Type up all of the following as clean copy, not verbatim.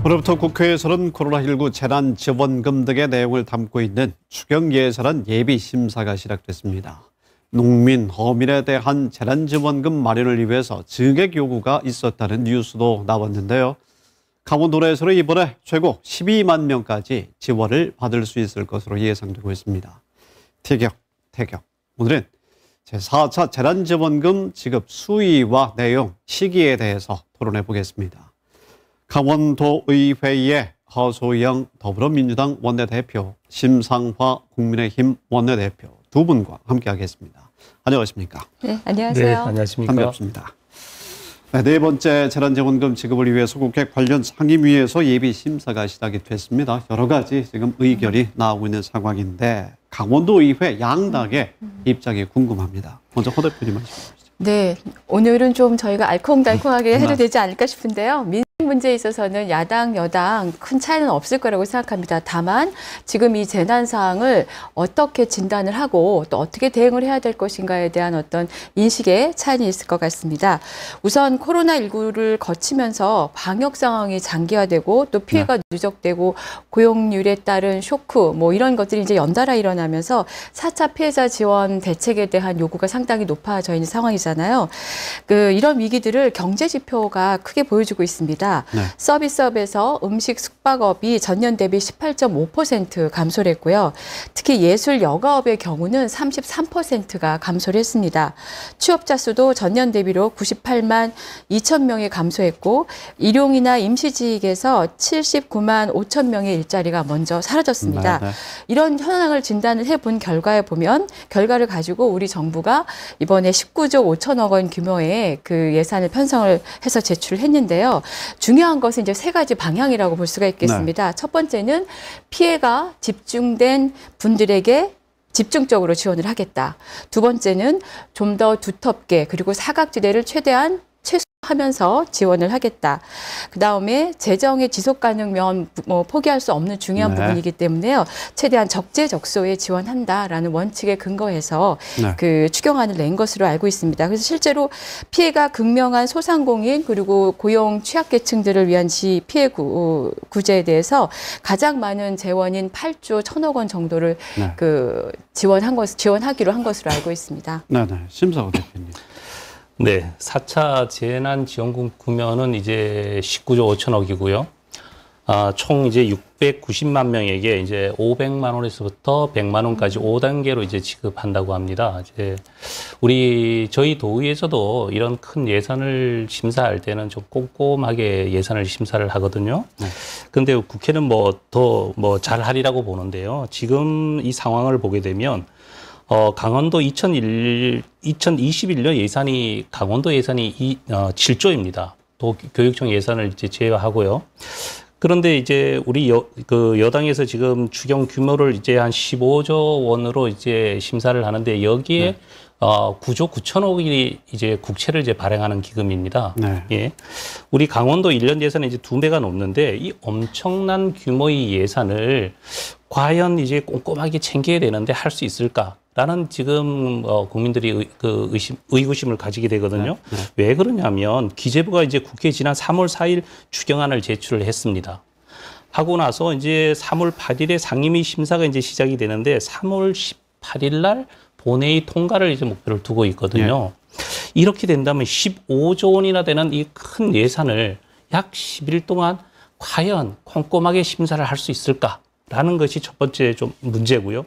오늘부터 국회에서는 코로나19 재난지원금 등의 내용을 담고 있는 추경예산안 예비심사가 시작됐습니다. 농민, 어민에 대한 재난지원금 마련을 위해서 증액 요구가 있었다는 뉴스도 나왔는데요. 강원도에서는 이번에 최고 12만 명까지 지원을 받을 수 있을 것으로 예상되고 있습니다. 태격. 오늘은 제4차 재난지원금 지급 수위와 내용, 시기에 대해서 토론해 보겠습니다. 강원도의회의 허소영 더불어민주당 원내대표, 심상화 국민의힘 원내대표 두 분과 함께하겠습니다. 안녕하십니까? 네, 안녕하세요. 네, 안녕하십니까? 반갑습니다. 네 번째 재난지원금 지급을 위해서 국회 관련 상임위에서 예비심사가 시작이 됐습니다. 여러 가지 지금 의결이 나오고 있는 상황인데 강원도의회 양당의 입장이 궁금합니다. 먼저 허 대표님 말씀 주시죠. 네, 오늘은 좀 저희가 알콩달콩하게 해도 되지 않을까 싶은데요. 민생 문제에 있어서는 야당, 여당 큰 차이는 없을 거라고 생각합니다. 다만 지금 이 재난 상황을 어떻게 진단을 하고 또 어떻게 대응을 해야 될 것인가에 대한 어떤 인식의 차이는 있을 것 같습니다. 우선 코로나19를 거치면서 방역 상황이 장기화되고 또 피해가 누적되고 고용률에 따른 쇼크 뭐 이런 것들이 이제 연달아 일어나면서 4차 피해자 지원 대책에 대한 요구가 상당히 높아져 있는 상황이잖아요. 이런 위기들을 경제 지표가 크게 보여주고 있습니다. 서비스업에서 음식 숙박업이 전년 대비 18.5% 감소를 했고요. 특히 예술 여가업의 경우는 33%가 감소를 했습니다. 취업자 수도 전년 대비로 98만 2천 명이 감소했고 일용이나 임시직에서 79만 5천 명의 일자리가 먼저 사라졌습니다. 이런 현황을 진단을 해본 결과에 보면 결과를 가지고 우리 정부가 이번에 19조 5천억 원 규모의 그 예산을 편성을 해서 제출했는데요. 중요한 것은 이제 세 가지 방향이라고 볼 수가 있겠습니다. 첫 번째는 피해가 집중된 분들에게 집중적으로 지원을 하겠다. 두 번째는 좀 더 두텁게 그리고 사각지대를 최대한 최소화하면서 지원을 하겠다. 그다음에 재정의 지속 가능면 포기할 수 없는 중요한 부분이기 때문에요. 최대한 적재적소에 지원한다라는 원칙에 근거해서 그 추경안을 낸 것으로 알고 있습니다. 그래서 실제로 피해가 극명한 소상공인 그리고 고용 취약계층들을 위한 피해 구제에 대해서 가장 많은 재원인 8조 1천억 원 정도를 지원하기로 한 것으로 알고 있습니다. 심상화 대표님. 네, 4차 재난지원금 규모는 이제 19조 5천억이고요. 총 이제 690만 명에게 이제 500만 원에서부터 100만 원까지 5단계로 이제 지급한다고 합니다. 이제 저희 도의에서도 이런 큰 예산을 심사할 때는 좀 꼼꼼하게 예산을 심사를 하거든요. 그런데 국회는 더 잘하리라고 보는데요. 지금 이 상황을 보게 되면 강원도 2021년 예산이 강원도 예산이 7조입니다. 또 교육청 예산을 이제 제외하고요. 그런데 이제 우리 여당에서 지금 추경 규모를 이제 한 15조 원으로 이제 심사를 하는데 여기에 9조 9천억이 이제 국채를 이제 발행하는 기금입니다. 예. 우리 강원도 1년 예산은 이제 2배가 넘는데 이 엄청난 규모의 예산을 과연 이제 꼼꼼하게 챙겨야 되는데 할 수 있을까? 라는 지금 국민들이 의구심을 가지게 되거든요. 왜 그러냐면 기재부가 이제 국회에 지난 3월 4일 추경안을 제출을 했습니다. 하고 나서 이제 3월 8일에 상임위 심사가 이제 시작이 되는데 3월 18일 날 본회의 통과를 이제 목표를 두고 있거든요. 이렇게 된다면 15조 원이나 되는 이 큰 예산을 약 10일 동안 과연 꼼꼼하게 심사를 할 수 있을까라는 것이 첫 번째 좀 문제고요.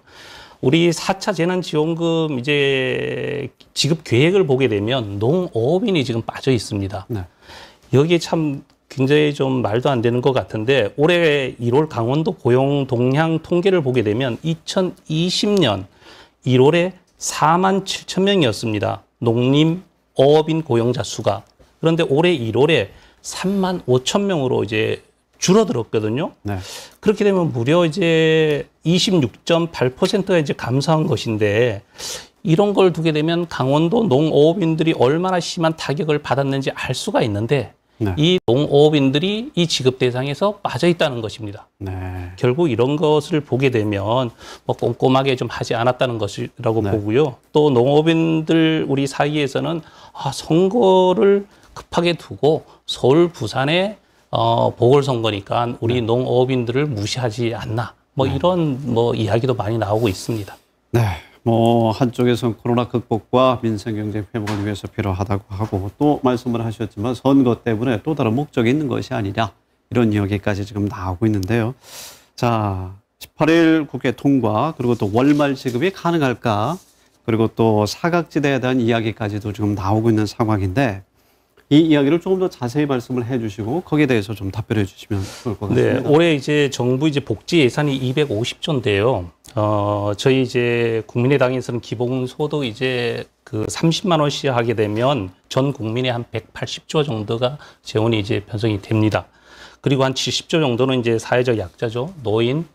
우리 4차 재난지원금 이제 지급 계획을 보게 되면 농어업인이 지금 빠져 있습니다. 여기에 참 굉장히 좀 말도 안 되는 것 같은데 올해 1월 강원도 고용 동향 통계를 보게 되면 2020년 1월에 4만 7천 명이었습니다. 농림 어업인 고용자 수가. 그런데 올해 1월에 3만 5천 명으로 이제 줄어들었거든요. 그렇게 되면 무려 이제 26.8%가 이제 감소한 것인데 이런 걸 두게 되면 강원도 농어업인들이 얼마나 심한 타격을 받았는지 알 수가 있는데 이 농어업인들이 이 지급 대상에서 빠져 있다는 것입니다. 결국 이런 것을 보게 되면 꼼꼼하게 좀 하지 않았다는 것이라고 보고요. 또 농어업인들 우리 사이에서는 선거를 급하게 두고 서울, 부산에 보궐선거니까 우리 농업인들을 무시하지 않나. 뭐 이런 뭐 이야기도 많이 나오고 있습니다. 네. 뭐 한쪽에서는 코로나 극복과 민생 경제 회복을 위해서 필요하다고 하고 또 말씀을 하셨지만 선거 때문에 또 다른 목적이 있는 것이 아니냐 이런 이야기까지 지금 나오고 있는데요. 자, 18일 국회 통과 그리고 또 월말 지급이 가능할까 그리고 또 사각지대에 대한 이야기까지도 지금 나오고 있는 상황인데 이 이야기를 조금 더 자세히 말씀을 해주시고 거기에 대해서 좀 답변해 주시면 좋을 것 같습니다. 네, 올해 이제 정부 이제 복지 예산이 250조인데요. 저희 이제 국민의당에서는 기본소득 이제 그 30만 원씩 하게 되면 전 국민의 한 180조 정도가 재원이 이제 편성이 됩니다. 그리고 한 70조 정도는 이제 사회적 약자죠. 노인,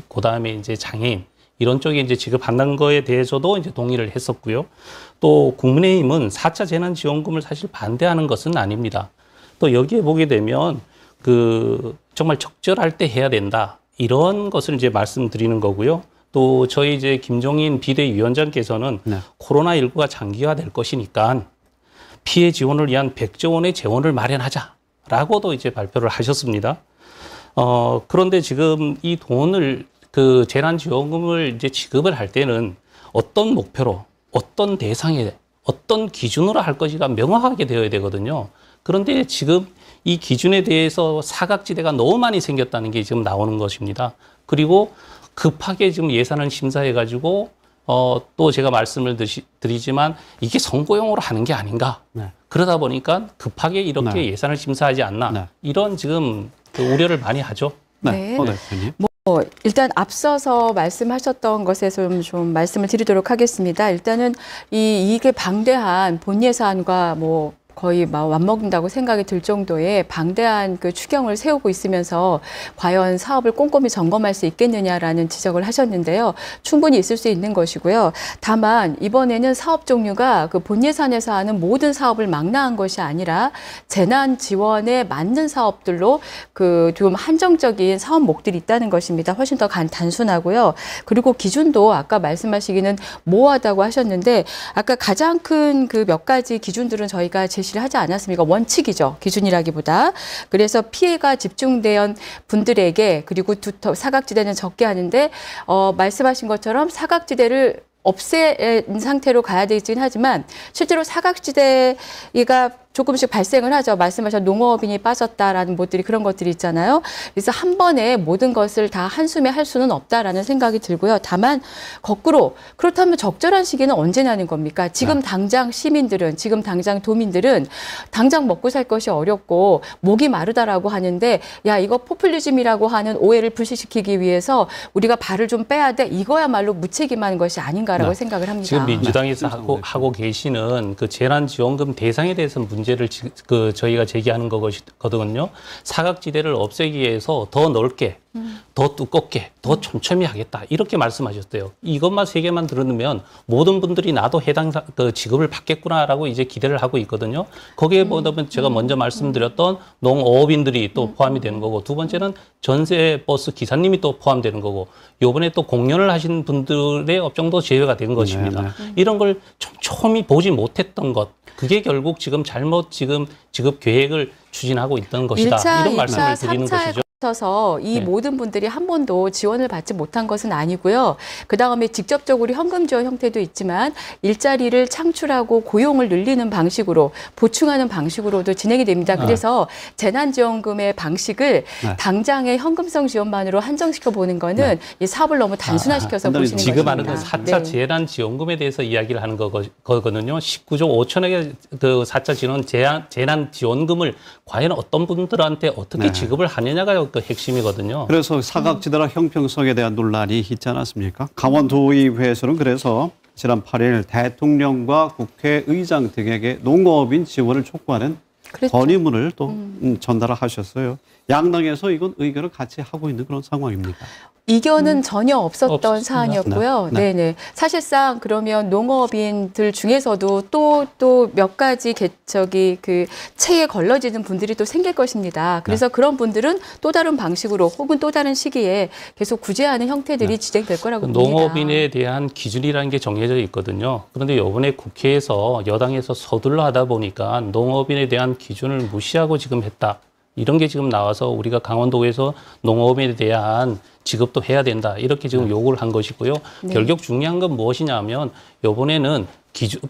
그다음에 이제 장애인. 이런 쪽에 이제 지급한다는 거에 대해서도 이제 동의를 했었고요. 또 국민의힘은 4차 재난지원금을 사실 반대하는 것은 아닙니다. 또 여기에 보게 되면 정말 적절할 때 해야 된다. 이런 것을 이제 말씀드리는 거고요. 또 저희 이제 김종인 비대위원장께서는 네. 코로나19가 장기화될 것이니까 피해 지원을 위한 100조 원의 재원을 마련하자라고도 이제 발표를 하셨습니다. 그런데 지금 이 돈을 재난지원금을 이제 지급을 할 때는 어떤 목표로, 어떤 대상에, 어떤 기준으로 할 것이가 명확하게 되어야 되거든요. 그런데 지금 이 기준에 대해서 사각지대가 너무 많이 생겼다는 게 지금 나오는 것입니다. 그리고 급하게 지금 예산을 심사해가지고 또 제가 말씀을 드리지만 이게 선거용으로 하는 게 아닌가. 네. 그러다 보니까 급하게 이렇게 네. 예산을 심사하지 않나. 네. 이런 지금 우려를 많이 하죠. 네. 네. 일단 앞서서 말씀하셨던 것에서 좀 말씀을 드리도록 하겠습니다. 일단은 이게 방대한 본 예산과 거의 맞먹는다고 생각이 들 정도의 방대한 추경을 세우고 있으면서 과연 사업을 꼼꼼히 점검할 수 있겠느냐라는 지적을 하셨는데요. 충분히 있을 수 있는 것이고요. 다만 이번에는 사업 종류가 본 예산에서 하는 모든 사업을 망라한 것이 아니라 재난 지원에 맞는 사업들로 좀 한정적인 사업목들이 있다는 것입니다. 훨씬 더 단순하고요. 그리고 기준도 아까 말씀하시기는 모호하다고 하셨는데 아까 가장 큰 몇 가지 기준들은 저희가 제시를 하지 않았습니까? 원칙이죠. 기준이라기보다. 그래서 피해가 집중된 분들에게 그리고 사각지대는 적게 하는데 말씀하신 것처럼 사각지대를 없앤 상태로 가야 되긴 하지만 실제로 사각지대가 조금씩 발생을 하죠. 말씀하신 농업인이 빠졌다라는 그런 것들이 있잖아요. 그래서 한 번에 모든 것을 다 한숨에 할 수는 없다라는 생각이 들고요. 다만 거꾸로 그렇다면 적절한 시기는 언제냐는 겁니까? 지금 당장 시민들은 지금 당장 도민들은 당장 먹고 살 것이 어렵고 목이 마르다라고 하는데 야 이거 포퓰리즘이라고 하는 오해를 불식시키기 위해서 우리가 발을 좀 빼야 돼. 이거야말로 무책임한 것이 아닌가라고 생각을 합니다. 지금 민주당에서 하고 계시는 재난지원금 대상에 대해서는 문제를 저희가 제기하는 거거든요. 사각지대를 없애기 위해서 더 넓게, 더 두껍게, 더 촘촘히 하겠다. 이렇게 말씀하셨어요. 이것만 세 개만 들으면 모든 분들이 나도 해당 지급을 받겠구나라고 이제 기대를 하고 있거든요. 거기에 보면 제가 먼저 말씀드렸던 농업인들이 또 포함이 되는 거고 두 번째는 전세 버스 기사님이 또 포함되는 거고 요번에 또 공연을 하신 분들의 업종도 제외가 된 것입니다. 이런 걸 촘촘히 보지 못했던 것. 그게 결국 지금 잘못 지급 계획을 추진하고 있던 것이다. 1차, 이런 말씀을 드리는 것이죠. 거쳐서 이 모든 분들이 한 번도 지원을 받지 못한 것은 아니고요. 그다음에 직접적으로 현금 지원 형태도 있지만 일자리를 창출하고 고용을 늘리는 방식으로 보충하는 방식으로도 진행이 됩니다. 그래서 재난지원금의 방식을 당장의 현금성 지원만으로 한정시켜 보는 거는 이 사업을 너무 단순화시켜서 보시는 것입니다. 지금 하는 건 4차 재난지원금에 대해서 이야기를 하는 거거든요. 19조 5천억의 4차 재난지원금을 과연 어떤 분들한테 어떻게 지급을 하느냐가 핵심이거든요. 그래서 사각지대나 형평성에 대한 논란이 있지 않았습니까? 강원도의회에서는 그래서 지난 8일 대통령과 국회의장 등에게 농업인 지원을 촉구하는 건의문을 또 전달을 하셨어요. 양당에서 이건 의견을 같이 하고 있는 그런 상황입니까? 이견은 전혀 없었던 사안이었고요. 네네. 사실상 그러면 농업인들 중에서도 또 몇 가지 체에 걸러지는 분들이 또 생길 것입니다. 그래서 그런 분들은 또 다른 방식으로 혹은 또 다른 시기에 계속 구제하는 형태들이 진행될 거라고 봅니다. 농업인에 대한 기준이라는 게 정해져 있거든요. 그런데 이번에 국회에서 여당에서 서둘러 하다 보니까 농업인에 대한 기준을 무시하고 지금 했다. 이런 게 지금 나와서 우리가 강원도에서 농업에 대한 지급도 해야 된다. 이렇게 지금 요구를 한 것이고요. 네. 결국 중요한 건 무엇이냐면 이번에는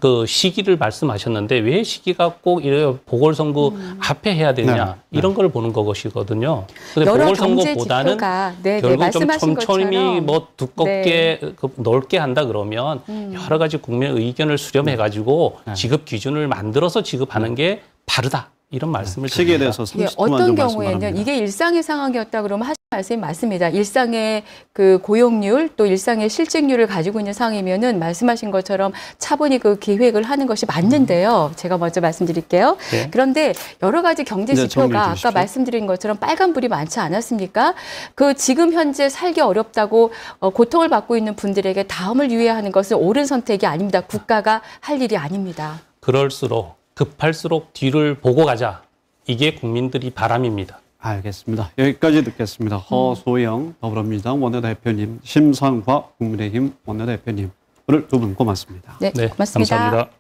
그 시기를 말씀하셨는데 왜 시기가 꼭 이래 보궐선거 앞에 해야 되냐 네. 이런 걸 보는 것이거든요. 근데 여러 경제 보궐선거보다는 지표가 네, 결국 좀 말씀하신 촘촘히 것처럼 뭐 두껍게 그 넓게 한다 그러면 여러 가지 국민 의견을 수렴해 가지고 지급 기준을 만들어서 지급하는 게 바르다. 이런 말씀을 시기에 드립니다. 대해서 예, 30초만 어떤 좀 경우에는 말씀바랍니다. 이게 일상의 상황이었다 그러면 하신 말씀이 맞습니다. 일상의 그 고용률 또 일상의 실직률을 가지고 있는 상황이면은 말씀하신 것처럼 차분히 그 기획을 하는 것이 맞는데요. 제가 먼저 말씀드릴게요. 네. 그런데 여러 가지 경제 네, 지표가 정리해 아까 주십시오. 말씀드린 것처럼 빨간불이 많지 않았습니까? 그 지금 현재 살기 어렵다고 고통을 받고 있는 분들에게 다음을 유예하는 것은 옳은 선택이 아닙니다. 국가가 할 일이 아닙니다. 그럴수록 급할수록 뒤를 보고 가자. 이게 국민들이 바람입니다. 알겠습니다. 여기까지 듣겠습니다. 허소영 더불어민주당 원내대표님, 심상과 국민의힘 원내대표님, 오늘 두 분 고맙습니다. 네, 고맙습니다. 감사합니다.